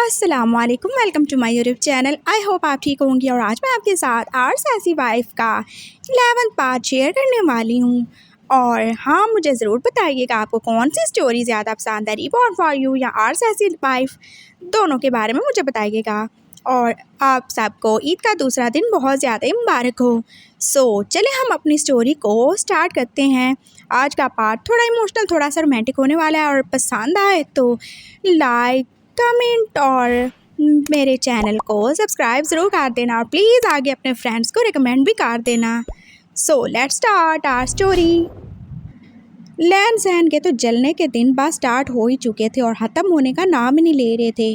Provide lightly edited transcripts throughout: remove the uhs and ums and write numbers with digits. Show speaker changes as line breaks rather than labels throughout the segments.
अस्सलामुअलैकुम, welcome to my YouTube channel. I hope आप ठीक होंगी। और आज मैं आपके साथ आर्ट्स ऐसी वाइफ का 11th पार्ट शेयर करने वाली हूँ। और हाँ, मुझे ज़रूर बताइएगा आपको कौन सी स्टोरी ज़्यादा पसंद है, रिबॉर्न फॉर यू या आर्ट्स ऐसी वाइफ, दोनों के बारे में मुझे बताइएगा। और आप सबको ईद का दूसरा दिन बहुत ज़्यादा मुबारक हो। चलिए हम अपनी स्टोरी को स्टार्ट करते हैं। आज का पार्ट थोड़ा इमोशनल, थोड़ा सा रोमांटिक होने वाला है। और पसंद आए तो लाइक, कमेंट और मेरे चैनल को सब्सक्राइब ज़रूर कर देना। और प्लीज़ आगे अपने फ्रेंड्स को रिकमेंड भी कर देना। Let's start our story. लैन सहन के तो जलने के दिन बाद स्टार्ट हो ही चुके थे और ख़त्म होने का नाम ही नहीं ले रहे थे।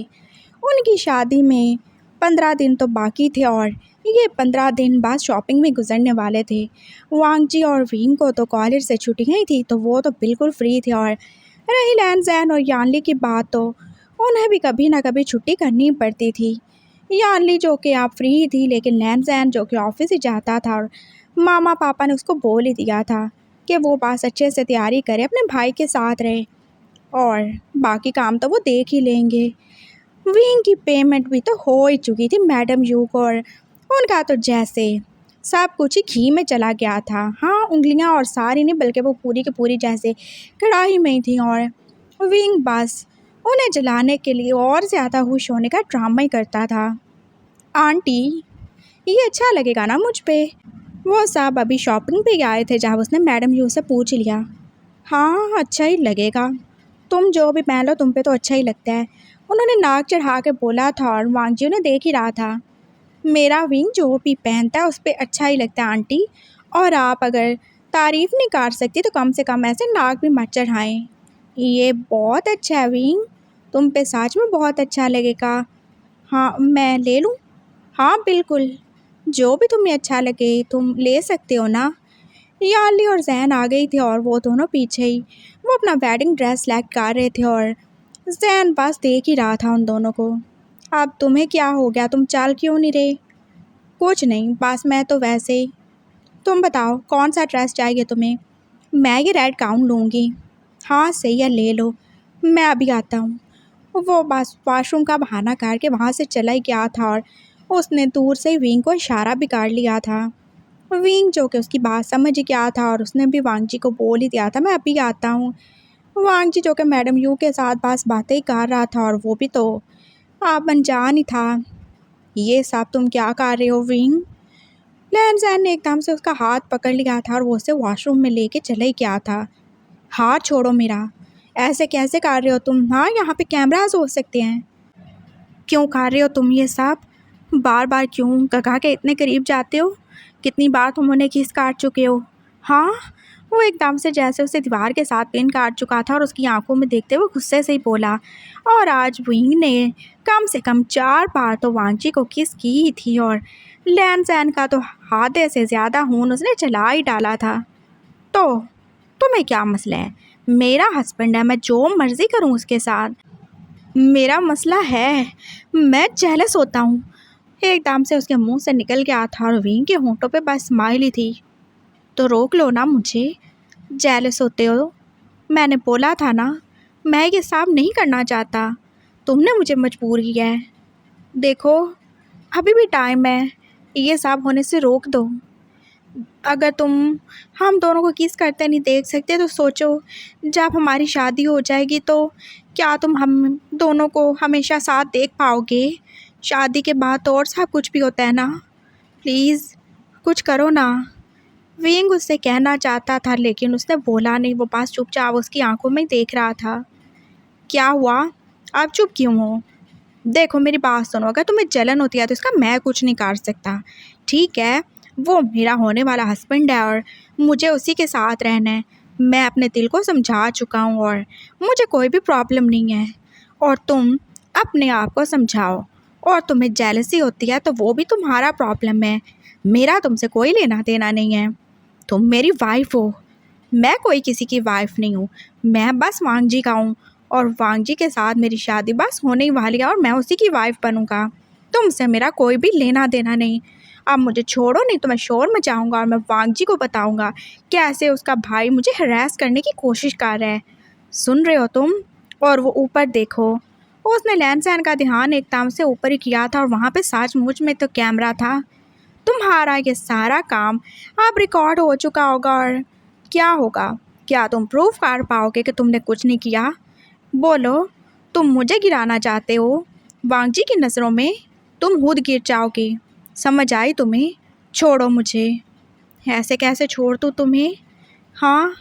उनकी शादी में 15 दिन तो बाकी थे और ये 15 दिन बाद शॉपिंग में गुजरने वाले थे। वांगजी और वीन को तो कॉलेज से छुट्टियाँ ही थी, तो वो तो बिल्कुल फ्री थे। और रही लैन जैन और यानली की बात, तो उन्हें भी कभी ना कभी छुट्टी करनी पड़ती थी। यानली जो कि आप फ्री ही थी, लेकिन लैन जैन जो कि ऑफिस ही जाता था। और मामा पापा ने उसको बोल ही दिया था कि वो बस अच्छे से तैयारी करे, अपने भाई के साथ रहे और बाकी काम तो वो देख ही लेंगे। विंग की पेमेंट भी तो हो ही चुकी थी मैडम यू को, और उनका तो जैसे सब कुछ ही घी में चला गया था। हाँ, उंगलियां और सारी नहीं, बल्कि वो पूरी की पूरी जैसे कढ़ाई में ही थी। और विंग बस उन्हें जलाने के लिए और ज़्यादा खुश होने का ड्रामा ही करता था। आंटी, ये अच्छा लगेगा ना मुझ पे? वो सब अभी शॉपिंग पे आए थे, जब उसने मैडम यू से पूछ लिया। हाँ, अच्छा ही लगेगा, तुम जो भी पहन लो तुम पे तो अच्छा ही लगता है, उन्होंने नाक चढ़ा के बोला था। और वांगजी उन्हें देख ही रहा था। मेरा विंग जो भी पहनता है उस पर अच्छा ही लगता है आंटी, और आप अगर तारीफ़ नहीं कर सकती तो कम से कम ऐसे नाक भी मत चढ़ाएं। ये बहुत अच्छा है विंग, तुम पे सच में बहुत अच्छा लगेगा। हाँ, मैं ले लूँ? हाँ बिल्कुल, जो भी तुम्हें अच्छा लगे तुम ले सकते हो ना। याली और जैन आ गई थी और वो दोनों पीछे ही वो अपना वेडिंग ड्रेस सेलेक्ट कर रहे थे। और जैन बस देख ही रहा था उन दोनों को। अब तुम्हें क्या हो गया, तुम चल क्यों नहीं रहे? कुछ नहीं, बस मैं तो वैसे ही। तुम बताओ कौन सा ड्रेस चाहिए तुम्हें? मैं ये रेड गाउन लूँगी। हाँ सही है, ले लो, मैं अभी आता हूँ। वो बस वॉशरूम का बहाना करके वहाँ से चला ही गया था। और उसने दूर से ही विंग को इशारा भी कर लिया था। विंग जो कि उसकी बात समझ ही गया था और उसने भी वांगजी को बोल ही दिया था, मैं अभी आता हूँ। वांगजी जो कि मैडम यू के साथ बस बातें ही कर रहा था, और वो भी तो आप अनजान ही था। ये सब तुम क्या कर रहे हो विंग? लैन जैन ने एकदम से उसका हाथ पकड़ लिया था और वो उसे वॉशरूम में लेके चले ही गया था। हाथ छोड़ो मेरा, ऐसे कैसे कर रहे हो तुम? हाँ, यहाँ पे कैमरास हो सकते हैं। क्यों कर रहे हो तुम ये सब? बार बार क्यों गगा के इतने करीब जाते हो? कितनी बार तुम उन्हें किस काट चुके हो? हाँ, वो एकदम से जैसे उसे दीवार के साथ पिन काट चुका था और उसकी आंखों में देखते हुए गुस्से से ही बोला। और आज विंग ने कम से कम 4 बार तो वांगजी को किस की ही थी। और लैन जैन का तो आधे से ज़्यादा खून उसने चला ही डाला था। तो तुम्हें क्या मसला है? मेरा हस्बैंड है, मैं जो मर्ज़ी करूं उसके साथ। मेरा मसला है, मैं जेलस होता हूँ। एकदम से उसके मुंह से निकल गया था और विंग के होंठों पे बस स्माइल ही थी। तो रोक लो ना मुझे, जेलस होते हो? मैंने बोला था ना, मैं ये सब नहीं करना चाहता, तुमने मुझे मजबूर किया है। देखो, अभी भी टाइम है, ये सब होने से रोक दो। अगर तुम हम दोनों को किस करते नहीं देख सकते तो सोचो, जब हमारी शादी हो जाएगी तो क्या तुम हम दोनों को हमेशा साथ देख पाओगे? शादी के बाद तो और सब कुछ भी होता है ना। प्लीज़ कुछ करो ना। विंग उससे कहना चाहता था, लेकिन उसने बोला नहीं। वो पास चुपचाप उसकी आंखों में ही देख रहा था। क्या हुआ, आप चुप क्यों हो? देखो मेरी बात सुनो, अगर तुम्हें जलन होती है तो इसका मैं कुछ नहीं कर सकता, ठीक है? वो मेरा होने वाला हस्बैंड है और मुझे उसी के साथ रहना है। मैं अपने दिल को समझा चुका हूँ और मुझे कोई भी प्रॉब्लम नहीं है। और तुम अपने आप को समझाओ। और तुम्हें जेलसी होती है तो वो भी तुम्हारा प्रॉब्लम है, मेरा तुमसे कोई लेना देना नहीं है। तुम मेरी वाइफ हो, मैं कोई किसी की वाइफ नहीं हूँ। मैं बस वांगजी का हूँ और वांगजी के साथ मेरी शादी बस होने ही वाली है और मैं उसी की वाइफ बनूँगा। तुमसे मेरा कोई भी लेना देना नहीं। अब मुझे छोड़ो, नहीं तो मैं शोर मचाऊँगा और मैं वांगजी को बताऊँगा कैसे उसका भाई मुझे हरास करने की कोशिश कर रहा है। सुन रहे हो तुम? और वो ऊपर देखो, उसने लैंसैन का ध्यान एकदम से ऊपर ही किया था और वहाँ पे सचमुच में तो कैमरा था। तुम्हारा ये सारा काम अब रिकॉर्ड हो चुका होगा और क्या होगा? क्या तुम प्रूफ कर पाओगे कि तुमने कुछ नहीं किया? बोलो, तुम मुझे गिराना चाहते हो? वांग जी की नज़रों में तुम खुद गिर जाओगे। समझ आई तुम्हें? छोड़ो मुझे। ऐसे कैसे छोड़ दूँ तुम्हें? हाँ,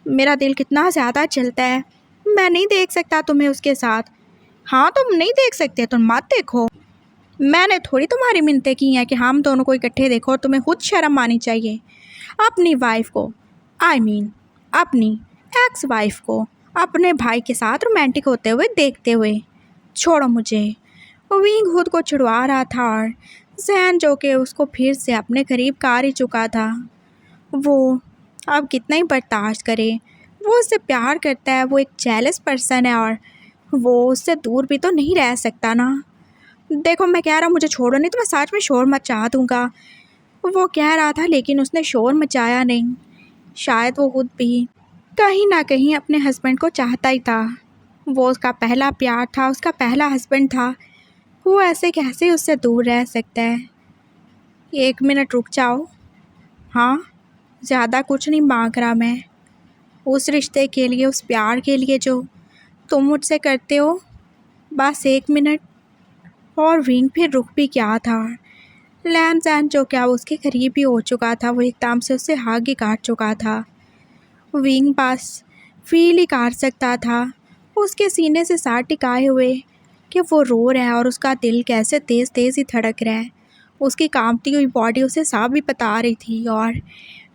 मेरा दिल कितना ज़्यादा चलता है। मैं नहीं देख सकता तुम्हें उसके साथ। हाँ, तुम नहीं देख सकते, तुम मत देखो। मैंने थोड़ी तुम्हारी मिन्नतें की हैं कि हम दोनों को इकट्ठे देखो और तुम्हें खुद शर्म आनी चाहिए। अपनी वाइफ को, आई मीन अपनी एक्स वाइफ को अपने भाई के साथ रोमांटिक होते हुए देखते हुए। छोड़ो मुझे। विंग खुद को छुड़वा रहा था और जैन जो कि उसको फिर से अपने करीब कर ही चुका था। वो अब कितना ही बर्दाश्त करे, वो उससे प्यार करता है, वो एक जेलस पर्सन है और वो उससे दूर भी तो नहीं रह सकता ना। देखो, मैं कह रहा हूँ मुझे छोड़ो नहीं तो मैं सच में शोर मचा दूँगा। वो कह रहा था लेकिन उसने शोर मचाया नहीं। शायद वो खुद भी कहीं ना कहीं अपने हस्बैंड को चाहता ही था। वो उसका पहला प्यार था, उसका पहला हस्बैंड था। वो ऐसे कैसे उससे दूर रह सकता है? 1 मिनट रुक जाओ। हाँ, ज़्यादा कुछ नहीं मांग रहा मैं। उस रिश्ते के लिए, उस प्यार के लिए जो तुम मुझसे करते हो, बस 1 मिनट। और विंग फिर रुक भी गया था। लैंसैन जो क्या उसके करीब ही हो चुका था, वो एकदम से उससे आगे काट चुका था। विंग बस फील ही कर सकता था उसके सीने से साह टिकाए हुए कि वो रो रहा है और उसका दिल कैसे तेज़ तेज़ ही धड़क रहा है। उसकी कांपती हुई बॉडी उसे साफ भी बता रही थी और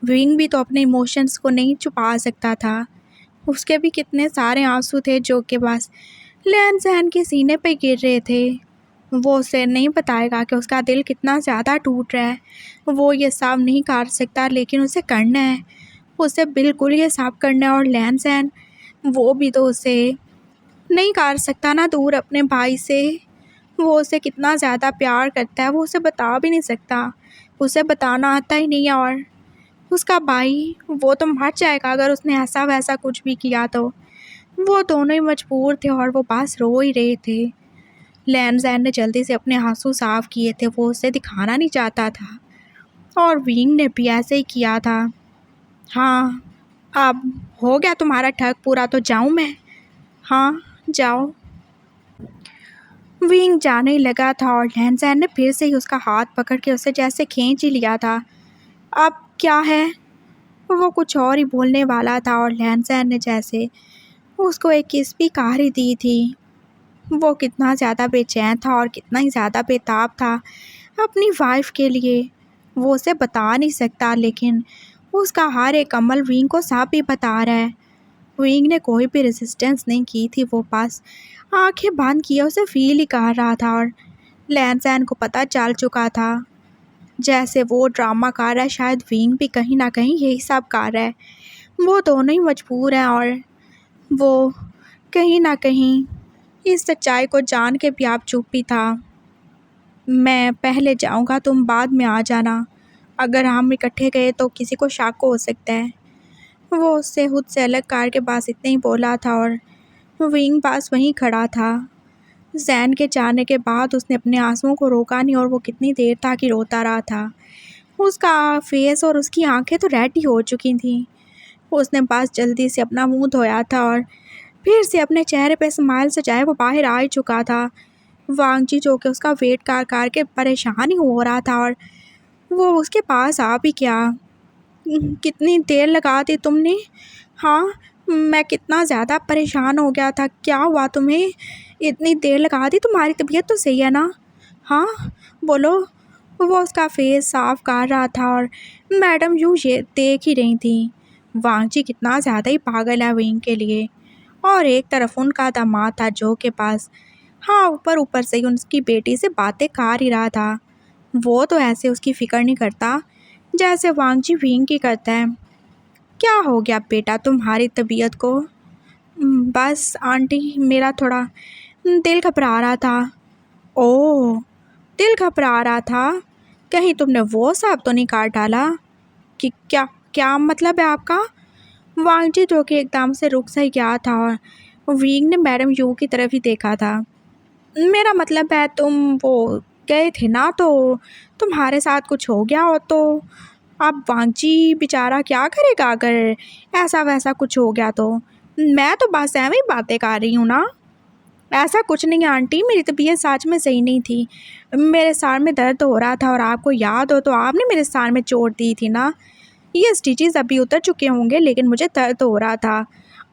विंग भी तो अपने इमोशंस को नहीं छुपा सकता था। उसके भी कितने सारे आंसू थे जो कि बस लैंसैन के सीने पे गिर रहे थे। वो उसे नहीं बताएगा कि उसका दिल कितना ज़्यादा टूट रहा है। वो ये सब नहीं कर सकता लेकिन उसे करना है। उसे बिल्कुल ये सब करना है और लैंसैन वो भी तो उसे नहीं कर सकता ना दूर अपने भाई से। वो उसे कितना ज़्यादा प्यार करता है वो उसे बता भी नहीं सकता। उसे बताना आता ही नहीं है और उसका भाई वो तो मर जाएगा अगर उसने ऐसा वैसा कुछ भी किया तो। वो दोनों ही मजबूर थे और वो बस रो ही रहे थे। लैंसैन ने जल्दी से अपने आंसू साफ किए थे, वो उसे दिखाना नहीं चाहता था और विंग ने भी ऐसे ही किया था। हाँ, अब हो गया तुम्हारा ठग पूरा, तो जाऊँ मैं? हाँ, जाओ। विंग जाने ही लगा था और लैंसैन ने फिर से ही उसका हाथ पकड़ के उसे जैसे खींच ही लिया था। अब क्या है? वो कुछ और ही बोलने वाला था और लैंसैन ने जैसे उसको एक किस भी कर ही दी थी। वो कितना ज़्यादा बेचैन था और कितना ही ज़्यादा बेताब था अपनी वाइफ के लिए। वो उसे बता नहीं सकता लेकिन उसका हर एक अमल विंग को साफ भी बता रहा है। विंग ने कोई भी रेजिस्टेंस नहीं की थी, वो बस आंखें बंद किए उसे फील ही कर रहा था और लैंसैन को पता चल चुका था जैसे वो ड्रामा कर रहा है शायद विंग भी कहीं ना कहीं यही सब कर रहा है। वो दोनों ही मजबूर हैं और वो कहीं ना कहीं इस सच्चाई को जान के भी आप चुप भी था। मैं पहले जाऊंगा, तुम बाद में आ जाना। अगर हम इकट्ठे गए तो किसी को शक हो सकता है। वो उससे खुद से अलग कार के पास इतने ही बोला था और विंग पास वहीं खड़ा था। जैन के जाने के बाद उसने अपने आंसुओं को रोका नहीं और वो कितनी देर तक ही रोता रहा था। उसका फेस और उसकी आंखें तो रेड ही हो चुकी थीं। उसने बस जल्दी से अपना मुंह धोया था और फिर से अपने चेहरे पे स्माइल सजाए वो बाहर आ ही चुका था। वांग जी जो कि उसका वेट कर के परेशान ही हो रहा था और वो उसके पास आ भी क्या। कितनी देर लगा दी तुमने? हाँ, मैं कितना ज़्यादा परेशान हो गया था। क्या हुआ तुम्हें? इतनी देर लगा दी, तुम्हारी तबीयत तो सही है ना? हाँ, बोलो। वो उसका फेस साफ कर रहा था और मैडम यूँ ये देख ही रही थी। वांग जी कितना ज़्यादा ही पागल है विंग के लिए। और एक तरफ उनका दामाद था जो के पास हाँ ऊपर ऊपर से ही उनकी बेटी से बातें कर ही रहा था। वो तो ऐसे उसकी फ़िक्र नहीं करता जैसे वांग जी विंग की करता है। क्या हो गया बेटा तुम्हारी तबीयत को? बस आंटी, मेरा थोड़ा दिल घबरा रहा था। ओह, दिल घबरा रहा था? कहीं तुमने वो सब तो नहीं काट डाला? कि क्या क्या मतलब है आपका? वांग जी जो कि एकदम से रुक सा ही गया था और विंग ने मैडम यू की तरफ ही देखा था। मेरा मतलब है तुम वो गए थे ना, तो तुम्हारे साथ कुछ हो गया हो तो। अब वांगची बेचारा क्या करेगा अगर ऐसा वैसा कुछ हो गया तो। मैं तो बस ऐਵੇਂ ही बातें कर रही हूँ ना। ऐसा कुछ नहीं है आंटी, मेरी तबीयत सच में सही नहीं थी। मेरे सर में दर्द हो रहा था और आपको याद हो तो आपने मेरे सर में चोट दी थी ना। ये स्टिचेस अभी उतर चुके होंगे लेकिन मुझे दर्द हो रहा था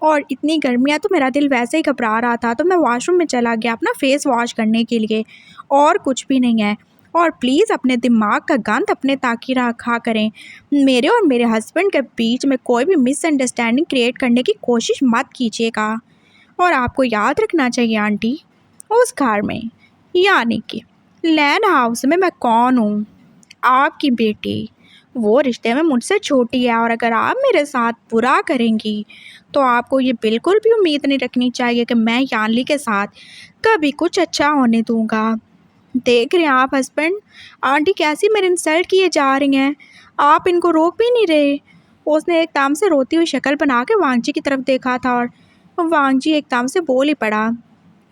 और इतनी गर्मियाँ तो मेरा दिल वैसे ही घबरा रहा था, तो मैं वॉशरूम में चला गया अपना फेस वॉश करने के लिए, और कुछ भी नहीं है। और प्लीज़ अपने दिमाग का गंद अपने तक ही रखा करें। मेरे और मेरे हस्बैंड के बीच में कोई भी मिसअंडरस्टैंडिंग क्रिएट करने की कोशिश मत कीजिएगा। और आपको याद रखना चाहिए आंटी, उस घर में यानी कि लैंड हाउस में मैं कौन हूँ, आपकी बेटी। वो रिश्ते में मुझसे छोटी है और अगर आप मेरे साथ बुरा करेंगी तो आपको ये बिल्कुल भी उम्मीद नहीं रखनी चाहिए कि मैं यानली के साथ कभी कुछ अच्छा होने दूंगा। देख रहे हैं आप हस्बैंड, आंटी कैसी मेरे इंसल्ट किए जा रही हैं। आप इनको रोक भी नहीं रहे। उसने एकदम से रोती हुई शक्ल बना के वांगजी की तरफ देखा था और वांगजी एकदम से बोल ही पड़ा,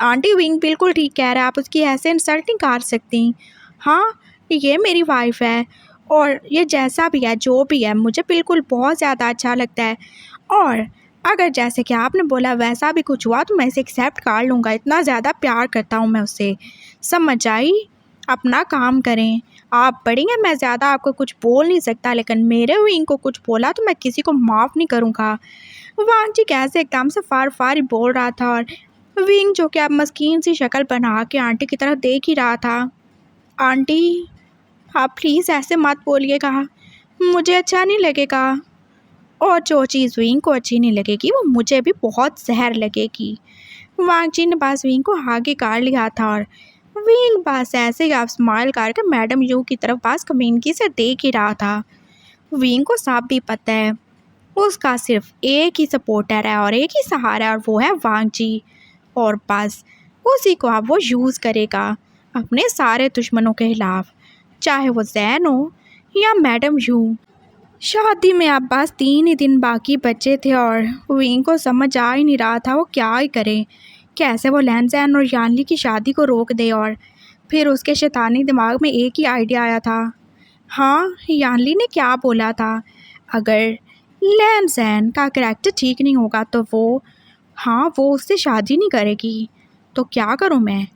आंटी विंग बिल्कुल ठीक कह रहा है, आप उसकी ऐसे इंसल्ट नहीं कर सकती। हाँ, ये मेरी वाइफ है और ये जैसा भी है जो भी है मुझे बिल्कुल बहुत ज़्यादा अच्छा लगता है। और अगर जैसे कि आपने बोला वैसा भी कुछ हुआ तो मैं इसे एक्सेप्ट कर लूँगा, इतना ज़्यादा प्यार करता हूँ मैं उससे। समझ आई? अपना काम करें। आप बड़ी हैं, मैं ज़्यादा आपको कुछ बोल नहीं सकता, लेकिन मेरे विंग को कुछ बोला तो मैं किसी को माफ़ नहीं करूँगा। वांगजी कैसे एकदम से फार फार ही बोल रहा था और विंग जो कि अब मस्कीन सी शक्ल बना के आंटी की तरफ देख ही रहा था। आंटी, आप प्लीज़ ऐसे मत बोलिएगा, मुझे अच्छा नहीं लगेगा। और जो चीज़ विंग को अच्छी नहीं लगेगी वो मुझे भी बहुत जहर लगेगी। वांगजी ने बस विंग को आगे कर लिया था और विंग बस ऐसे ही आप स्माइल करके मैडम यू की तरफ बस कमीनगी से देख ही रहा था। विंग को सब भी पता है उसका सिर्फ एक ही सपोर्टर है और एक ही सहारा है और वो है वांगजी। और बस उसी को अब वो यूज़ करेगा अपने सारे दुश्मनों के खिलाफ, चाहे वो जैन हो या मैडम यू। शादी में अब बस 3 ही दिन बाकी बचे थे और विंग को समझ आ ही नहीं रहा था वो क्या ही करे, कैसे वो लैन और यानली की शादी को रोक दे। और फिर उसके शैतानी दिमाग में एक ही आइडिया आया था। हाँ, यानली ने क्या बोला था, अगर लैन का करैक्टर ठीक नहीं होगा तो वो उससे शादी नहीं करेगी। तो क्या करूँ मैं,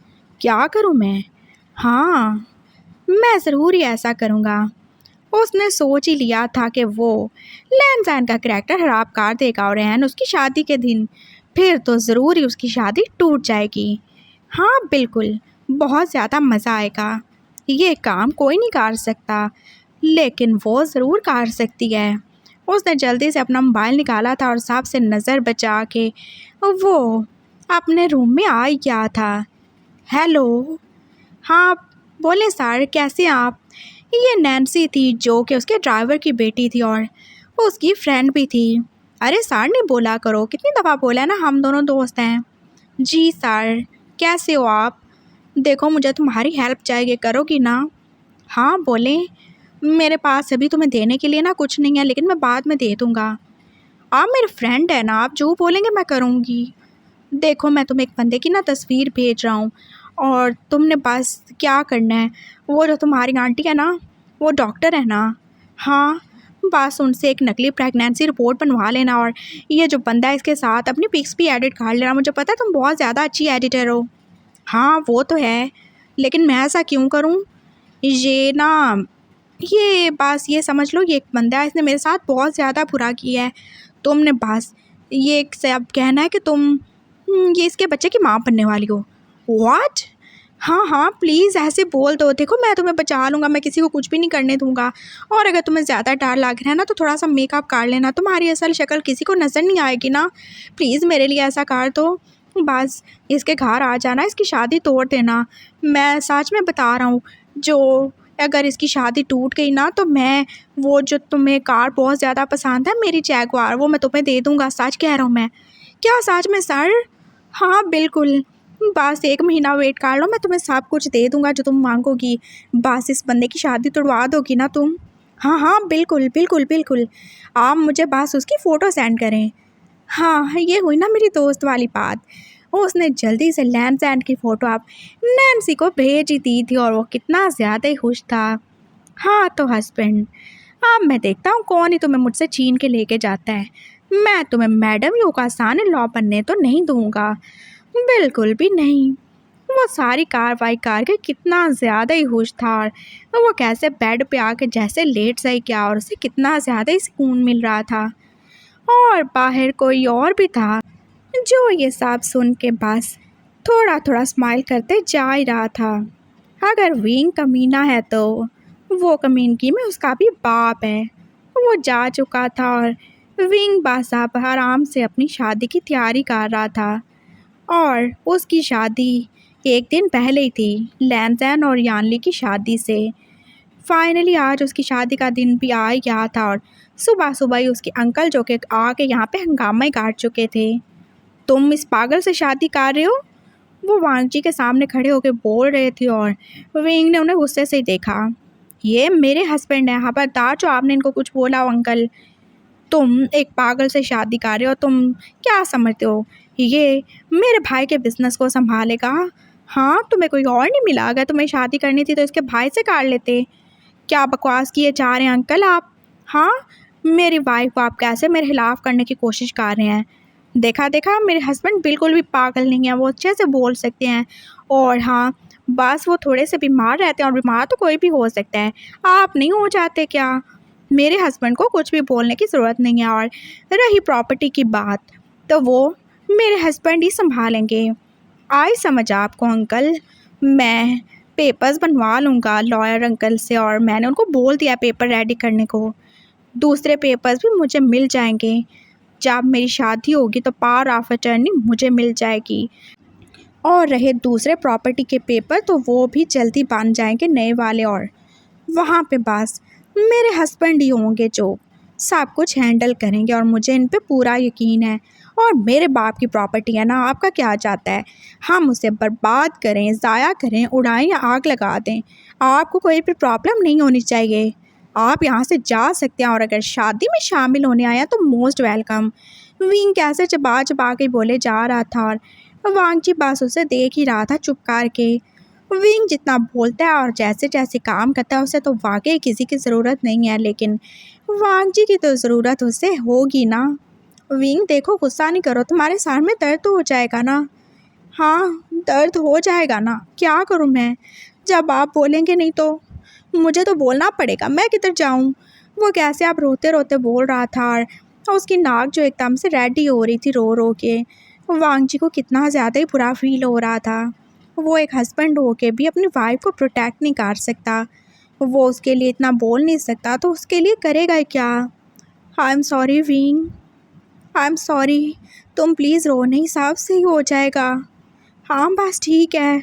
क्या करूँ मैं? हाँ, मैं ज़रूर ही ऐसा करूँगा। उसने सोच ही लिया था कि वो लैन का करैक्टर खराब कर देगा और रहन उसकी शादी के दिन फिर तो ज़रूर ही उसकी शादी टूट जाएगी। हाँ बिल्कुल, बहुत ज़्यादा मज़ा आएगा। ये काम कोई नहीं कर सकता लेकिन वो ज़रूर कर सकती है। उसने जल्दी से अपना मोबाइल निकाला था और साहब से नज़र बचा के वो अपने रूम में आ ही गया था। हेलो, हाँ बोले सर, कैसे हैं आप? ये नैन्सी थी जो कि उसके ड्राइवर की बेटी थी और उसकी फ्रेंड भी थी। अरे सर नहीं बोला करो, कितनी दफ़ा बोला है ना, हम दोनों दोस्त हैं। जी सर, कैसे हो आप? देखो मुझे तुम्हारी हेल्प चाहिए, करोगी ना? हाँ बोलें। मेरे पास अभी तुम्हें देने के लिए ना कुछ नहीं है लेकिन मैं बाद में दे दूँगा। आप मेरे फ्रेंड है ना, आप जो बोलेंगे मैं करूँगी। देखो मैं तुम्हें एक बंदे की ना तस्वीर भेज रहा हूँ और तुमने बस क्या करना है, वो जो तुम्हारी आंटी है ना वो डॉक्टर है ना, हाँ बस उनसे एक नकली प्रेगनेंसी रिपोर्ट बनवा लेना और ये जो बंदा है इसके साथ अपनी पिक्स भी एडिट कर लेना। मुझे पता है तुम बहुत ज़्यादा अच्छी एडिटर हो। हाँ वो तो है, लेकिन मैं ऐसा क्यों करूँ? ये ना, ये बस ये समझ लो ये एक बंदा है, इसने मेरे साथ बहुत ज़्यादा बुरा किया है। तुमने बस ये एक सब कहना है कि तुम ये इसके बच्चे की माँ बनने वाली हो। व्हाट? हाँ हाँ प्लीज़ ऐसे बोल दो, देखो मैं तुम्हें बचा लूँगा, मैं किसी को कुछ भी नहीं करने दूँगा। और अगर तुम्हें ज़्यादा डर लग रहा है ना तो थोड़ा सा मेकअप कर लेना, तुम्हारी असल शक्ल किसी को नज़र नहीं आएगी ना। प्लीज़ मेरे लिए ऐसा कर दो, बस इसके घर आ जाना, इसकी शादी तोड़ देना। मैं सच में बता रहा हूँ, जो अगर इसकी शादी टूट गई ना तो मैं वो जो तुम्हें कार बहुत ज़्यादा पसंद है मेरी जैगवार, वो मैं तुम्हें दे दूँगा। सच कह रहा हूँ मैं। क्या सच में सर? हाँ बिल्कुल, बस 1 महीना वेट कर लो, मैं तुम्हें सब कुछ दे दूँगा जो तुम मांगोगी। बस इस बंदे की शादी तुड़वा दोगी ना तुम? हाँ हाँ बिल्कुल बिल्कुल बिल्कुल, आप मुझे बस उसकी फ़ोटो सेंड करें। हाँ ये हुई ना मेरी दोस्त वाली बात। उसने जल्दी से लैंडसैंड की फ़ोटो आप नैन्सी को भेज ही दी थी और वो कितना ज़्यादा ही खुश था। हाँ तो हस्बैंड, अब मैं देखता हूँ कौन ही तुम्हें मुझसे छीन के लेके जाता है। मैं तुम्हें मैडम योगासान लॉ बनने तो नहीं दूंगा, बिल्कुल भी नहीं। वो सारी कार्रवाई करके कितना ज़्यादा ही खुश था और वो कैसे बेड पे आके जैसे लेट सही किया और उसे कितना ज़्यादा ही सुकून मिल रहा था। और बाहर कोई और भी था जो ये सब सुन के बस थोड़ा थोड़ा स्माइल करते जा ही रहा था। अगर विंग कमीना है तो वो कमीनगी में उसका भी बाप है। वो जा चुका था और विंग बस अब आराम से अपनी शादी की तैयारी कर रहा था। और उसकी शादी एक दिन पहले ही थी, लैंजैन और यानली की शादी से। फाइनली आज उसकी शादी का दिन भी आ ही गया था और सुबह सुबह ही उसके अंकल जो कि आके यहाँ पे हंगामा ही काट चुके थे। तुम इस पागल से शादी कर रहे हो? वो वांग जी के सामने खड़े होकर बोल रहे थे और विंग ने उन्हें गुस्से से ही देखा। ये मेरे हस्बैंड हैं, खबरदार जो आपने इनको कुछ बोला हो अंकल। तुम एक पागल से शादी कर रहे हो, तुम क्या समझते हो ये मेरे भाई के बिजनेस को संभालेगा? हाँ तुम्हें कोई और नहीं मिला? अगर तुम्हें शादी करनी थी तो इसके भाई से कर लेते। क्या बकवास किए जा रहे हैं अंकल आप? हाँ मेरी वाइफ को आप कैसे मेरे खिलाफ करने की कोशिश कर रहे हैं? देखा देखा, मेरे हस्बैंड बिल्कुल भी पागल नहीं है, वो अच्छे से बोल सकते हैं। और हाँ बस वो थोड़े से बीमार रहते हैं और बीमार तो कोई भी हो सकता है, आप नहीं हो जाते क्या? मेरे हस्बैंड को कुछ भी बोलने की ज़रूरत नहीं है। और रही प्रॉपर्टी की बात तो वो मेरे हस्बैंड ही संभालेंगे। आई समझ आपको अंकल, मैं पेपर्स बनवा लूँगा लॉयर अंकल से और मैंने उनको बोल दिया पेपर रेडी करने को। दूसरे पेपर्स भी मुझे मिल जाएंगे। जब मेरी शादी होगी तो पावर ऑफ अटर्नी मुझे मिल जाएगी। और रहे दूसरे प्रॉपर्टी के पेपर तो वो भी जल्दी बन जाएंगे नए वाले। और वहाँ पे बस मेरे हस्बैंड ही होंगे जो सब कुछ हैंडल करेंगे और मुझे इन पे पूरा यकीन है। और मेरे बाप की प्रॉपर्टी है ना, आपका क्या चाहता है हम उसे बर्बाद करें, ज़ाया करें, उड़ाएं या आग लगा दें? आपको कोई भी प्रॉब्लम नहीं होनी चाहिए, आप यहाँ से जा सकते हैं। और अगर शादी में शामिल होने आया तो मोस्ट वेलकम। विंग कैसे चबा चबा के बोले जा रहा था और वांगची बस उसे देख ही रहा था चुप करके। विंग जितना बोलता है और जैसे जैसे काम करता है उसे तो वाकई किसी की ज़रूरत नहीं है, लेकिन वांगजी की तो ज़रूरत उसे होगी ना। विंग देखो, गुस्सा नहीं करो, तुम्हारे सर में दर्द तो हो जाएगा ना? हाँ दर्द हो जाएगा ना, क्या करूँ मैं? जब आप बोलेंगे नहीं तो मुझे तो बोलना पड़ेगा, मैं किधर जाऊँ? वो कैसे आप रोते रोते बोल रहा था और उसकी नाक जो एकदम से रेड ही हो रही थी रो रो के। वांगजी को कितना ज़्यादा ही बुरा फील हो रहा था। वो एक हस्बैंड हो के भी अपनी वाइफ को प्रोटेक्ट नहीं कर सकता, वो उसके लिए इतना बोल नहीं सकता तो उसके लिए करेगा क्या? I am sorry wing, I am sorry. तुम प्लीज़ रो नहीं, सब सही हो जाएगा। हाँ बस ठीक है,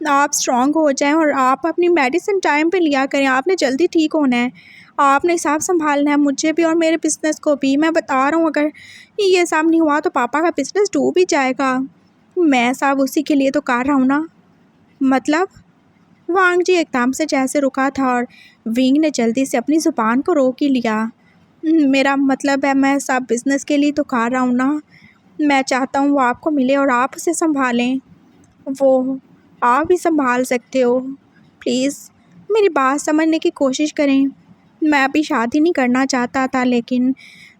आप स्ट्रॉन्ग हो जाएं और आप अपनी मेडिसिन टाइम पे लिया करें, आपने जल्दी ठीक होना है, आपने सब संभालना है, मुझे भी और मेरे बिज़नेस को भी। मैं बता रहा हूँ अगर ये सब नहीं हुआ तो पापा का बिज़नेस डूब ही जाएगा। मैं सब उसी के लिए तो कर रहा हूँ ना। मतलब? वांग जी एकदम से जैसे रुका था और विंग ने जल्दी से अपनी ज़ुबान को रोक ही लिया। मेरा मतलब है मैं सब बिज़नेस के लिए तो कर रहा हूँ ना। मैं चाहता हूँ वो आपको मिले और आप उसे संभालें। वो आप भी संभाल सकते हो, प्लीज़ मेरी बात समझने की कोशिश करें। मैं अभी शादी नहीं करना चाहता था, लेकिन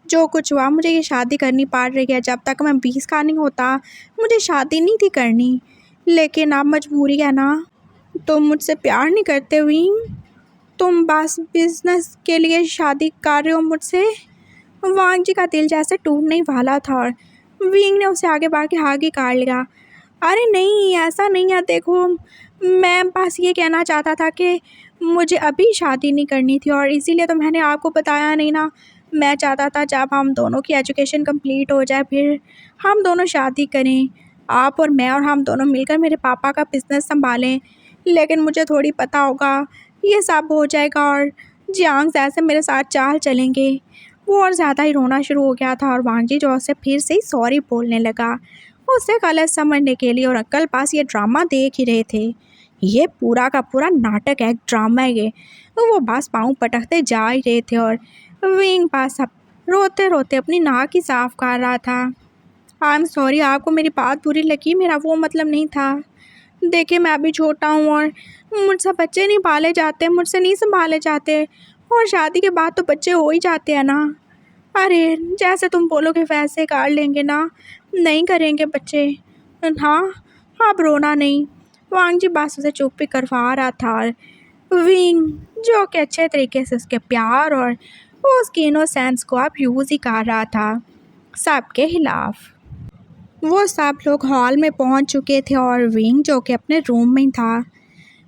जो कुछ हुआ मुझे ये शादी करनी पड़ रही है। जब तक मैं 20 का नहीं होता मुझे शादी नहीं थी करनी, लेकिन अब मजबूरी है ना। तुम मुझसे प्यार नहीं करते विंग, तुम बस बिजनेस के लिए शादी कर रहे हो मुझसे। वांग जी का दिल जैसे टूटने ही वाला था और विंग ने उसे आगे बढ़ के आगे कर लिया। अरे नहीं ऐसा नहीं है, देखो मैं बस ये कहना चाहता था कि मुझे अभी शादी नहीं करनी थी और इसीलिए तो मैंने आपको बताया नहीं ना। मैं चाहता था जब हम दोनों की एजुकेशन कंप्लीट हो जाए फिर हम दोनों शादी करें, आप और मैं, और हम दोनों मिलकर मेरे पापा का बिज़नेस संभालें। लेकिन मुझे थोड़ी पता होगा ये सब हो जाएगा और जियांग जैसे मेरे साथ चाल चलेंगे। वो और ज़्यादा ही रोना शुरू हो गया था और वांगजी जो उसे फिर से ही सॉरी बोलने लगा उसे गलत समझने के लिए। और अंकल पास ये ड्रामा देख ही रहे थे, ये पूरा का पूरा नाटक है, ड्रामा है ये। तो वो बस पाँव पटकते जा ही रहे थे और विंग पास अब रोते रोते अपनी नाक ही साफ कर रहा था। आई एम सॉरी, आपको मेरी बात बुरी लगी, मेरा वो मतलब नहीं था। देखिए मैं अभी छोटा हूँ और मुझसे बच्चे नहीं पाले जाते, मुझसे नहीं संभाले जाते, और शादी के बाद तो बच्चे हो ही जाते हैं ना। अरे जैसे तुम बोलोगे वैसे कर लेंगे ना, नहीं करेंगे बच्चे। हाँ, आप रोना नहीं। वांग जी बात उसे चुप भी करवा रहा था और विंग जो कि अच्छे तरीके से उसके प्यार और उसकी इनोसेंस को अब यूज़ ही कर रहा था सबके खिलाफ। वो सब लोग हॉल में पहुंच चुके थे और विंग जो कि अपने रूम में था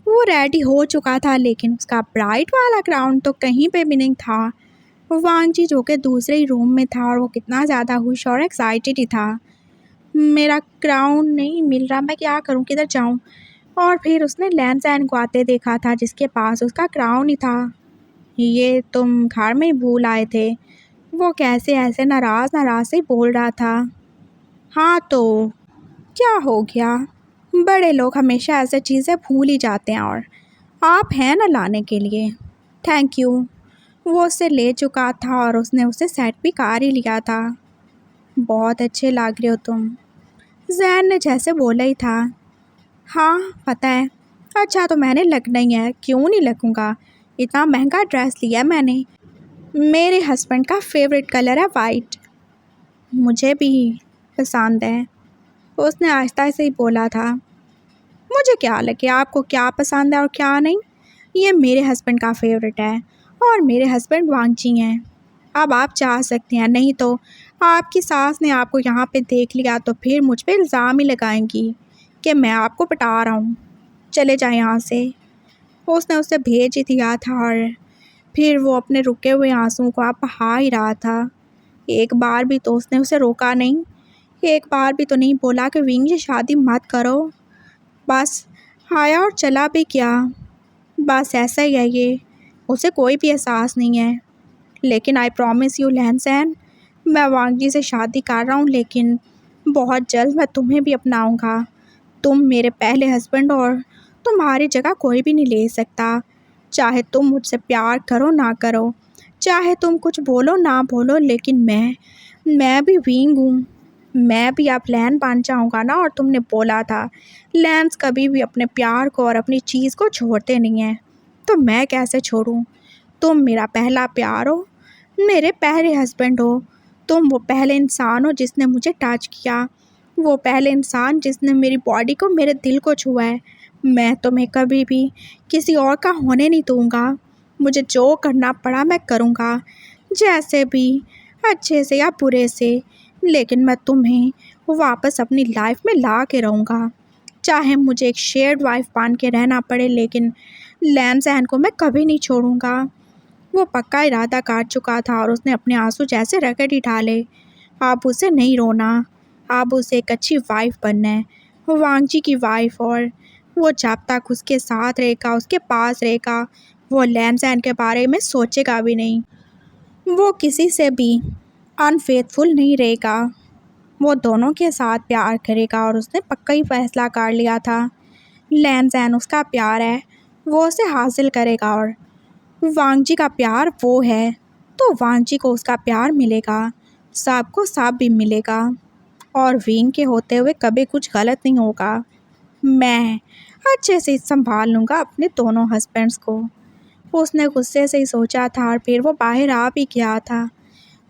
वो रेडी हो चुका था, लेकिन उसका ब्राइट वाला क्राउन तो कहीं पे भी नहीं था। वांग जी जो कि दूसरे ही रूम में था और वो कितना ज़्यादा खुश और एक्साइटेड ही था। मेरा क्राउन नहीं मिल रहा, मैं क्या करूं, किधर जाऊं। और फिर उसने लैन सैन को आते देखा था जिसके पास उसका क्राउन ही था। ये तुम घर में ही भूल आए थे, वो कैसे ऐसे नाराज़ नाराज़ से बोल रहा था। हाँ तो क्या हो गया, बड़े लोग हमेशा ऐसे चीज़ें भूल ही जाते हैं, और आप हैं ना लाने के लिए। Thank you. वो उसे ले चुका था और उसने उसे सेट भी कर ही लिया था। बहुत अच्छे लग रहे हो तुम, जैन ने जैसे बोला ही था। हाँ पता है, अच्छा तो मैंने लगना ही है, क्यों नहीं लगूंगा, इतना महंगा ड्रेस लिया मैंने। मेरे हस्बैंड का फेवरेट कलर है वाइट, मुझे भी पसंद है, उसने आहिस्ता से ही बोला था। मुझे क्या लगे आपको क्या पसंद है और क्या नहीं, ये मेरे हस्बैंड का फेवरेट है और मेरे हस्बैंड वांगची हैं। अब आप चाह सकते हैं, नहीं तो आपकी सास ने आपको यहाँ पे देख लिया तो फिर मुझ पे इल्ज़ाम ही लगाएंगी कि मैं आपको पटा रहा हूँ। चले जाए यहाँ से। उसने उसे भेज ही दिया था और फिर वो अपने रुके हुए आंसुओं को आप बहा ही रहा था। एक बार भी तो उसने उसे रोका नहीं, एक बार भी तो नहीं बोला कि विंग ये शादी मत करो। बस आया और चला भी क्या, बस ऐसा ही है ये, उसे कोई भी एहसास नहीं है। लेकिन आई प्रॉमिस यू लैनसैन, मैं वांग जी से शादी कर रहा हूँ, लेकिन बहुत जल्द मैं तुम्हें भी अपनाऊँगा। तुम मेरे पहले हस्बैंड और तुम्हारी जगह कोई भी नहीं ले सकता। चाहे तुम मुझसे प्यार करो ना करो, चाहे तुम कुछ बोलो ना बोलो, लेकिन मैं भी विंग हूँ, मैं भी अब लैन बन जाऊँगा ना। और तुमने बोला था लैंस कभी भी अपने प्यार को और अपनी चीज़ को छोड़ते नहीं हैं, तो मैं कैसे छोड़ूँ। तुम मेरा पहला प्यार हो, मेरे पहले हस्बैंड हो, तुम वो पहले इंसान हो जिसने मुझे टच किया, वो पहले इंसान जिसने मेरी बॉडी को, मेरे दिल को छुआ है। मैं तुम्हें कभी भी किसी और का होने नहीं दूँगा। मुझे जो करना पड़ा मैं करूँगा, जैसे भी, अच्छे से या बुरे से, लेकिन मैं तुम्हें वापस अपनी लाइफ में ला के रहूँगा। चाहे मुझे एक शेयर्ड वाइफ बन के रहना पड़े, लेकिन लैन को मैं कभी नहीं छोड़ूंगा। वो पक्का इरादा कर चुका था और उसने अपने आंसू जैसे रगड़ ही डाले। अब उसे नहीं रोना, अब उसे एक अच्छी वाइफ बनना है, वांगजी की वाइफ। और वो जब तक उसके साथ रहेगा, उसके पास रहेगा, वो लैन के बारे में सोचेगा भी नहीं, वो किसी से भी अनफेथफुल नहीं रहेगा, वो दोनों के साथ प्यार करेगा। और उसने पक्का ही फैसला कर लिया था, लैन उसका प्यार है, वो उसे हासिल करेगा। और वांगजी का प्यार वो है, तो वांगजी को उसका प्यार मिलेगा, सबको सब भी मिलेगा। और विंग के होते हुए कभी कुछ गलत नहीं होगा। मैं अच्छे से संभाल लूँगा अपने दोनों हस्बैंड्स को। उसने गुस्से से ही सोचा था और फिर वो बाहर आ भी गया था।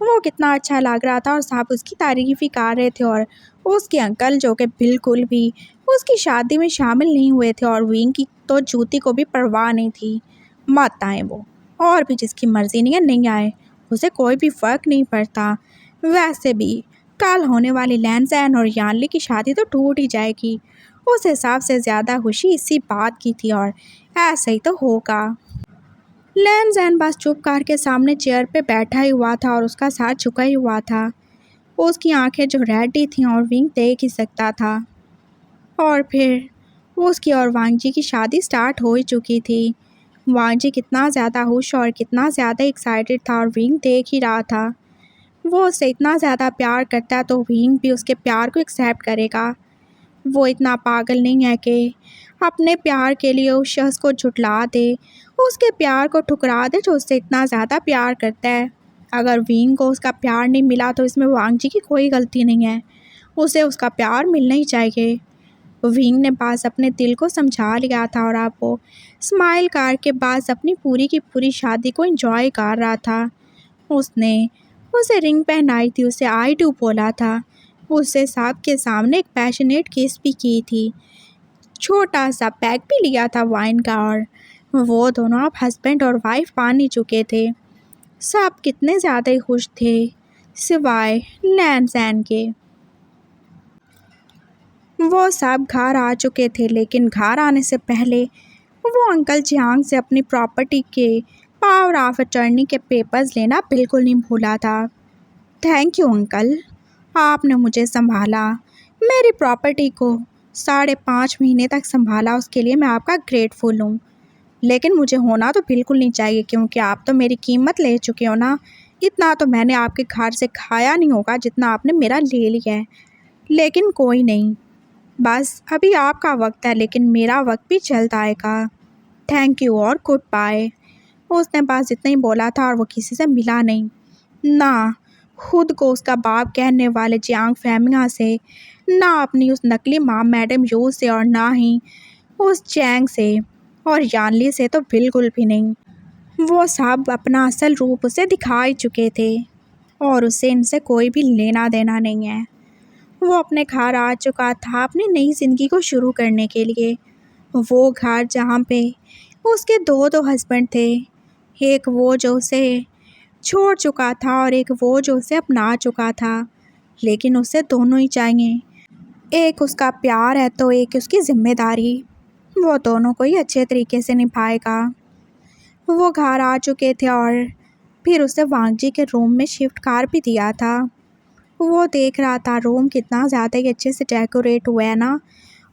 वो कितना अच्छा लग रहा था और सब उसकी तारीफ़ ही कर रहे थे। और उसके अंकल जो कि बिल्कुल भी उसकी शादी में शामिल नहीं हुए थे, और विंग की तो जूती को भी परवाह नहीं थी। मत आए वो, और भी जिसकी मर्ज़ी नहीं है नहीं आए, उसे कोई भी फ़र्क नहीं पड़ता। वैसे भी कल होने वाली लैनजैन और यानली की शादी तो टूट ही जाएगी। उसे सबसे ज़्यादा खुशी इसी बात की थी, और ऐसा ही तो होगा। लैनजैन बस चुप करके सामने चेयर पे बैठा ही हुआ था और उसका सर झुका ही हुआ था। उसकी आंखें जो रेड ही थीं और विंग देख ही सकता था। और फिर उसकी और वांगजी की शादी स्टार्ट हो ही चुकी थी। वांगजी कितना ज़्यादा खुश और कितना ज़्यादा एक्साइटेड था, और विंग देख ही रहा था। वो उससे इतना ज़्यादा प्यार करता है तो विंग भी उसके प्यार को एक्सेप्ट करेगा। वो इतना पागल नहीं है कि अपने प्यार के लिए उस शख्स को झुठला दे, उसके प्यार को ठुकरा दे जो उससे इतना ज़्यादा प्यार करता है। अगर विंग को उसका प्यार नहीं मिला तो इसमें वांगजी की कोई गलती नहीं है। उसे उसका प्यार मिलना ही चाहिए। विंग ने पास अपने दिल को समझा लिया था और अब वो स्माइल करके पास अपनी पूरी की पूरी शादी को एंजॉय कर रहा था। उसने उसे रिंग पहनाई थी, उसे आई डू बोला था, उससे सबके सामने एक पैशनेट किस भी की थी, छोटा सा पैक भी लिया था वाइन का। और वो दोनों अब हस्बैंड और वाइफ मान ही चुके थे। सब कितने ज़्यादा ही खुश थे सिवाय लैंसैन के। वो सब घर आ चुके थे, लेकिन घर आने से पहले वो अंकल जियांग से अपनी प्रॉपर्टी के पावर ऑफ अटर्नी के पेपर्स लेना बिल्कुल नहीं भूला था। थैंक यू अंकल, आपने मुझे संभाला, मेरी प्रॉपर्टी को 5.5 महीने तक संभाला, उसके लिए मैं आपका ग्रेटफुल हूँ। लेकिन मुझे होना तो बिल्कुल नहीं चाहिए, क्योंकि आप तो मेरी कीमत ले चुके हो ना। इतना तो मैंने आपके घर से खाया नहीं होगा जितना आपने मेरा ले लिया है। लेकिन कोई नहीं, बस अभी आपका वक्त है, लेकिन मेरा वक्त भी जल्द आएगा। थैंक यू और गुड बाय। उसने बस इतना ही बोला था और वो किसी से मिला नहीं, ना खुद को उसका बाप कहने वाले जियांग फैमिंगा से, ना अपनी उस नकली माँ मैडम यू से, और ना ही उस चैंग से और यानली से तो बिल्कुल भी नहीं। वो सब अपना असल रूप उसे दिखा ही चुके थे और उसे इनसे कोई भी लेना देना नहीं है। वो अपने घर आ चुका था अपनी नई ज़िंदगी को शुरू करने के लिए। वो घर जहाँ पे उसके दो हस्बैंड थे, एक वो जो उसे छोड़ चुका था और एक वो जो उसे अपना चुका था, लेकिन उसे दोनों ही चाहिए। एक उसका प्यार है तो एक उसकी जिम्मेदारी। वो दोनों को ही अच्छे तरीके से निभाएगा। वो घर आ चुके थे और फिर उसे वांगजी के रूम में शिफ्ट कर भी दिया था। वो देख रहा था रूम कितना ज़्यादा ही अच्छे से डेकोरेट हुआ है ना,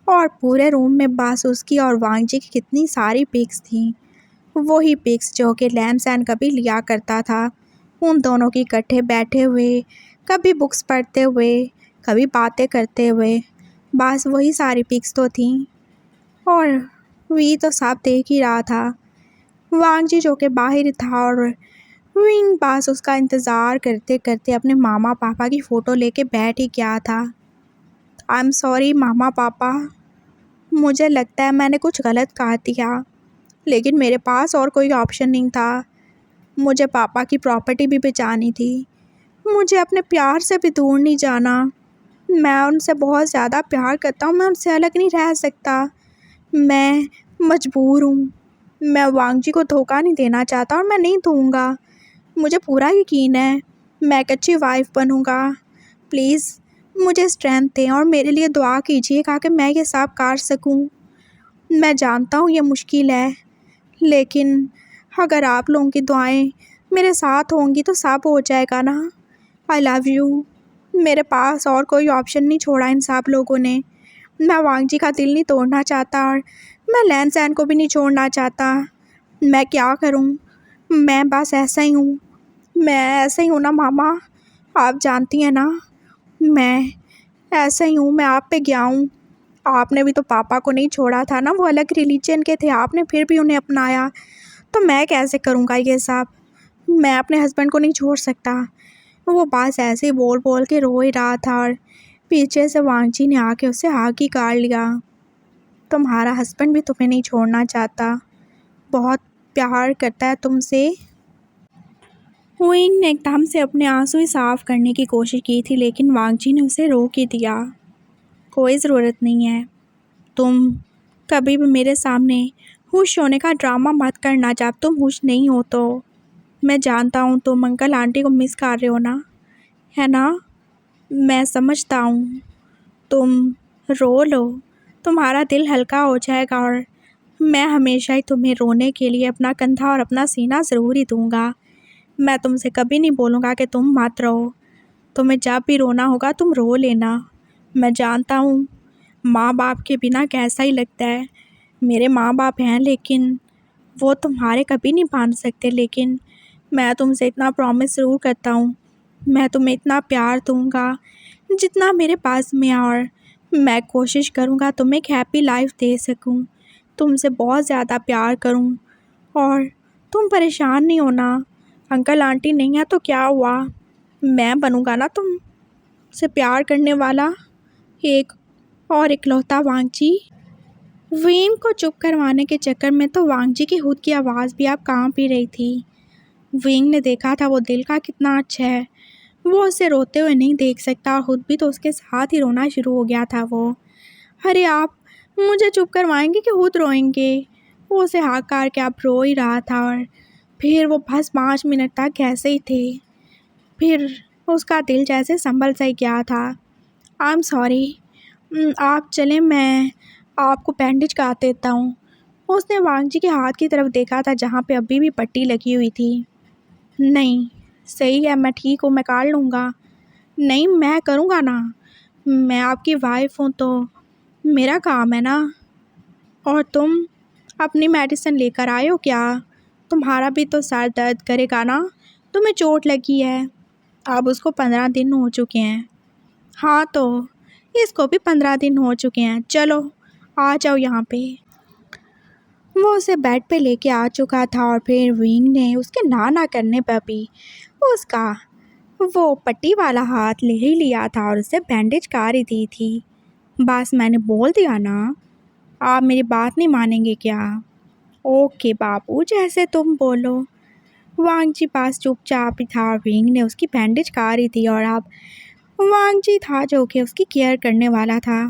और पूरे रूम में बस उसकी और वांगजी की कितनी सारी पिक्स थी, वही पिक्स जो कि लैंसैन कभी लिया करता था। उन दोनों की इकट्ठे बैठे हुए, कभी बुक्स पढ़ते हुए, कभी बातें करते हुए, बस वही सारी पिक्स तो थी। और वी तो सब देख ही रहा था। वांगजी जो कि बाहर ही था और विंग पास उसका इंतज़ार करते करते अपने मामा पापा की फ़ोटो लेके बैठ ही गया था। आई एम सॉरी मामा पापा, मुझे लगता है मैंने कुछ गलत कहा दिया, लेकिन मेरे पास और कोई ऑप्शन नहीं था। मुझे पापा की प्रॉपर्टी भी बचानी थी, मुझे अपने प्यार से भी दूर नहीं जाना। मैं उनसे बहुत ज़्यादा प्यार करता हूँ, मैं उनसे अलग नहीं रह सकता। मैं मजबूर हूँ। मैं वांगजी को धोखा नहीं देना चाहता और मैं नहीं दूँगा। मुझे पूरा यकीन है मैं एक अच्छी वाइफ बनूँगा। प्लीज़ मुझे स्ट्रेंथ दें और मेरे लिए दुआ कीजिएगा कि मैं ये सब कर सकूँ। मैं जानता हूँ ये मुश्किल है, लेकिन अगर आप लोगों की दुआएं मेरे साथ होंगी तो सब हो जाएगा ना। I love you. मेरे पास और कोई ऑप्शन नहीं छोड़ा इन सब लोगों ने। मैं वांगजी का दिल नहीं तोड़ना चाहता और मैं लैंसैन को भी नहीं छोड़ना चाहता। मैं क्या करूं? मैं बस ऐसा ही हूँ। मैं ऐसा ही हूँ ना मामा, आप जानती हैं ना, मैं ऐसा ही हूँ। मैं आप पे गया हूँ। आपने भी तो पापा को नहीं छोड़ा था ना, वो अलग रिलीजन के थे, आपने फिर भी उन्हें अपनाया। तो मैं कैसे करूँगा ये सब? मैं अपने हस्बैंड को नहीं छोड़ सकता। वो बस ऐसे ही बोल बोल के रो ही रहा था और पीछे से वांगजी ने आके उससे हाथ ही काट लिया। तुम्हारा हस्बैंड भी तुम्हें नहीं छोड़ना चाहता, बहुत प्यार करता है तुमसे। विंग ने एकदम से अपने आंसू ही साफ करने की कोशिश की थी, लेकिन वांगजी ने उसे रोक ही दिया। कोई ज़रूरत नहीं है, तुम कभी भी मेरे सामने खुश होने का ड्रामा मत करना। जब तुम खुश नहीं हो तो मैं जानता हूँ तुम अंकल आंटी को मिस कर रहे हो ना, है ना? मैं समझता हूँ। तुम रो लो, तुम्हारा दिल हल्का हो जाएगा और मैं हमेशा ही तुम्हें रोने के लिए अपना कंधा और अपना सीना ज़रूर ही दूँगा। मैं तुमसे कभी नहीं बोलूँगा कि तुम मत रो। तुम्हें जब भी रोना होगा तुम रो लेना। मैं जानता हूँ माँ बाप के बिना कैसा ही लगता है। मेरे माँ बाप हैं, लेकिन वो तुम्हारे कभी नहीं बन सकते। लेकिन मैं तुमसे इतना प्रॉमिस ज़रूर करता हूँ, मैं तुम्हें इतना प्यार दूँगा जितना मेरे पास में है, और मैं कोशिश करूँगा तुम्हें एक हैप्पी लाइफ दे सकूँ, तुमसे बहुत ज़्यादा प्यार करूँ। और तुम परेशान नहीं होना। अंकल आंटी नहीं है तो क्या हुआ, मैं बनूँगा ना तुमसे प्यार करने वाला। एक और इकलौता वांगजी। वेंग को चुप करवाने के चक्कर में तो वांगजी की खुद की आवाज़ भी अब कांप ही रही थी। वेंग ने देखा था वो दिल का कितना अच्छा है, वो उसे रोते हुए नहीं देख सकता और खुद भी तो उसके साथ ही रोना शुरू हो गया था वो। अरे आप मुझे चुप करवाएंगे कि खुद रोएंगे? वो उसे हाकार के आप रो ही रहा था और फिर वो बस 5 मिनट तक ऐसे ही थे। फिर उसका दिल जैसे संभल सा ही गया था। आई एम सॉरी, आप चलें, मैं आपको बैंडेज कर देता हूँ। उसने वांगजी के हाथ की तरफ देखा था जहाँ पे अभी भी पट्टी लगी हुई थी। नहीं, सही है, मैं ठीक हूँ, मैं कर लूँगा। नहीं, मैं करूँगा ना, मैं आपकी वाइफ हूँ तो मेरा काम है ना। और तुम अपनी मेडिसिन लेकर आए हो क्या? तुम्हारा भी तो सर दर्द करेगा ना, तुम्हें चोट लगी है। अब उसको 15 दिन हो चुके हैं। हाँ तो इसको भी 15 दिन हो चुके हैं। चलो आ जाओ यहाँ पे। वो उसे बेड पे लेके आ चुका था और फिर विंग ने उसके ना ना करने पर भी उसका वो पट्टी वाला हाथ ले ही लिया था और उसे बैंडेज कर ही दी थी। बस मैंने बोल दिया ना, आप मेरी बात नहीं मानेंगे क्या? ओके बाबू, जैसे तुम बोलो। वांगजी पास चुपचाप ही था। विंग ने उसकी बैंडेज कर ही थी और अब वांगजी था जो कि उसकी केयर करने वाला था।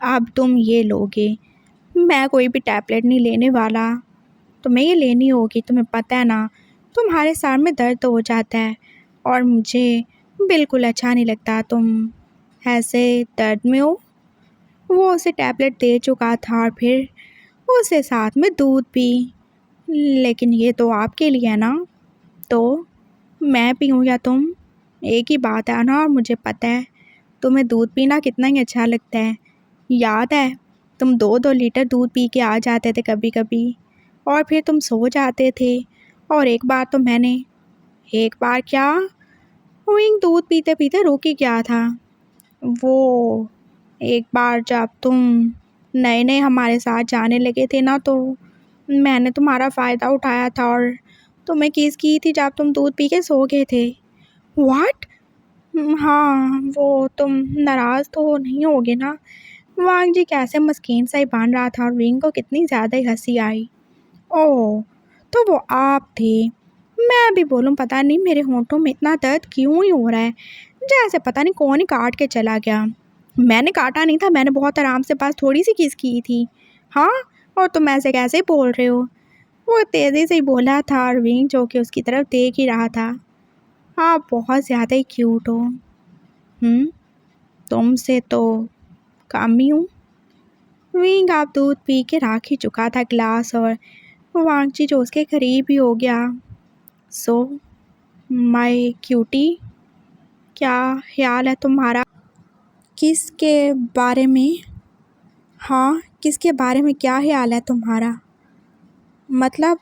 अब तुम ये लोगे, मैं कोई भी टैबलेट नहीं लेने वाला। तुम्हें ये लेनी होगी, तुम्हें पता है ना, तुम्हारे सर में दर्द हो जाता है और मुझे बिल्कुल अच्छा नहीं लगता तुम ऐसे दर्द में हो। वो उसे टैबलेट दे चुका था और फिर उसे साथ में दूध भी। लेकिन ये तो आपके लिए है ना, तो मैं पीऊँ या तुम? एक ही बात है ना, और मुझे पता है तुम्हें दूध पीना कितना ही अच्छा लगता है। याद है तुम 2-2 लीटर दूध पी के आ जाते थे कभी कभी और फिर तुम सो जाते थे। और एक बार तो मैंने, एक बार क्या, विंग दूध पीते पीते रुक ही गया था। वो एक बार जब तुम नए नए हमारे साथ जाने लगे थे ना, तो मैंने तुम्हारा फ़ायदा उठाया था और तुम्हें किस की थी जब तुम दूध पी के सो गए थे। व्हाट? हाँ, वो तुम नाराज़ तो नहीं होगे ना? वांगजी कैसे मस्कीन सा ही बन रहा था और विंग को कितनी ज़्यादा ही हंसी आई। ओह, तो वो आप थे। मैं भी बोलूँ पता नहीं मेरे होंठों में इतना दर्द क्यों ही हो रहा है, जैसे पता नहीं कौन ही काट के चला गया। मैंने काटा नहीं था, मैंने बहुत आराम से बस थोड़ी सी किस की थी। हाँ, और तुम ऐसे कैसे बोल रहे हो? वो तेज़ी से ही बोला था और विंग जो कि उसकी तरफ देख ही रहा था। आप बहुत ज़्यादा ही क्यूट हो। तुमसे तो कम ही हूँ। विंग आप दूध पी के राख ही चुका था गिलास और वांगजी जो उसके करीब ही हो गया। सो माय क्यूटी, क्या ख्याल है तुम्हारा? किसके बारे में? हाँ, किसके बारे में क्या ख्याल है तुम्हारा? मतलब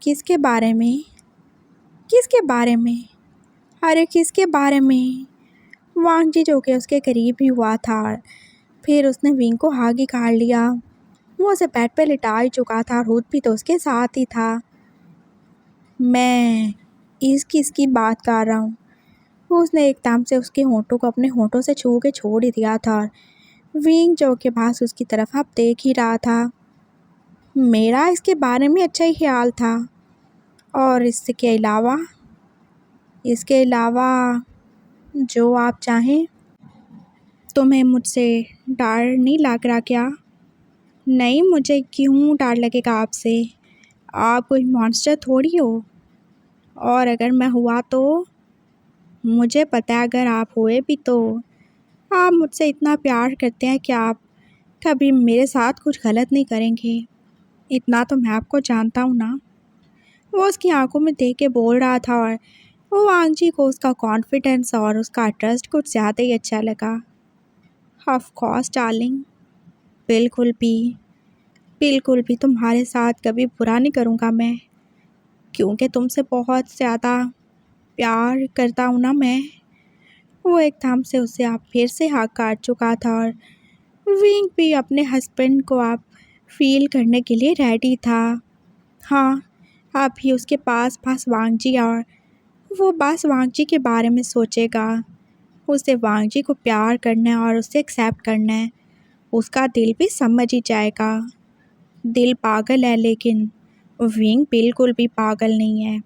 किसके बारे में? किसके बारे में? अरे किसके बारे में? वांगजी जो कि उसके करीब ही हुआ था। फिर उसने विंग को आगे काट लिया। वो उसे बेड पे लिटा ही चुका था और खुद भी तो उसके साथ ही था। मैं किसकी बात कर रहा हूँ? उसने एकदम से उसके होंठों को अपने होंठों से छू के छोड़ ही दिया था और विंग जो के पास उसकी तरफ अब देख ही रहा था। मेरा इसके बारे में अच्छा ही ख्याल था और इसके अलावा जो आप चाहें। तुम्हें मुझसे डर नहीं लग रहा क्या? नहीं, मुझे क्यों डर लगेगा आपसे? आप कोई मॉन्स्टर थोड़ी हो। और अगर मैं हुआ तो? मुझे पता है अगर आप हुए भी तो आप मुझसे इतना प्यार करते हैं कि आप कभी मेरे साथ कुछ गलत नहीं करेंगे। इतना तो मैं आपको जानता हूँ ना। वो उसकी आंखों में देख के बोल रहा था और वो वांगजी को उसका कॉन्फिडेंस और उसका ट्रस्ट कुछ ज़्यादा ही अच्छा लगा। ऑफ कोर्स डार्लिंग, बिल्कुल भी तुम्हारे साथ कभी बुरा नहीं करूँगा मैं, क्योंकि तुमसे बहुत ज़्यादा प्यार करता हूँ ना मैं। वो एकदम से उसे आप फिर से हाथ काट चुका था और विंग भी अपने हस्बैंड को आप फील करने के लिए रेडी था। हाँ, आप ही उसके पास वांगजी और वो बस वांगजी के बारे में सोचेगा। उसे वांग जी को प्यार करना है और उसे एक्सेप्ट करना है। उसका दिल भी समझ ही जाएगा। दिल पागल है लेकिन विंग बिल्कुल भी पागल नहीं है।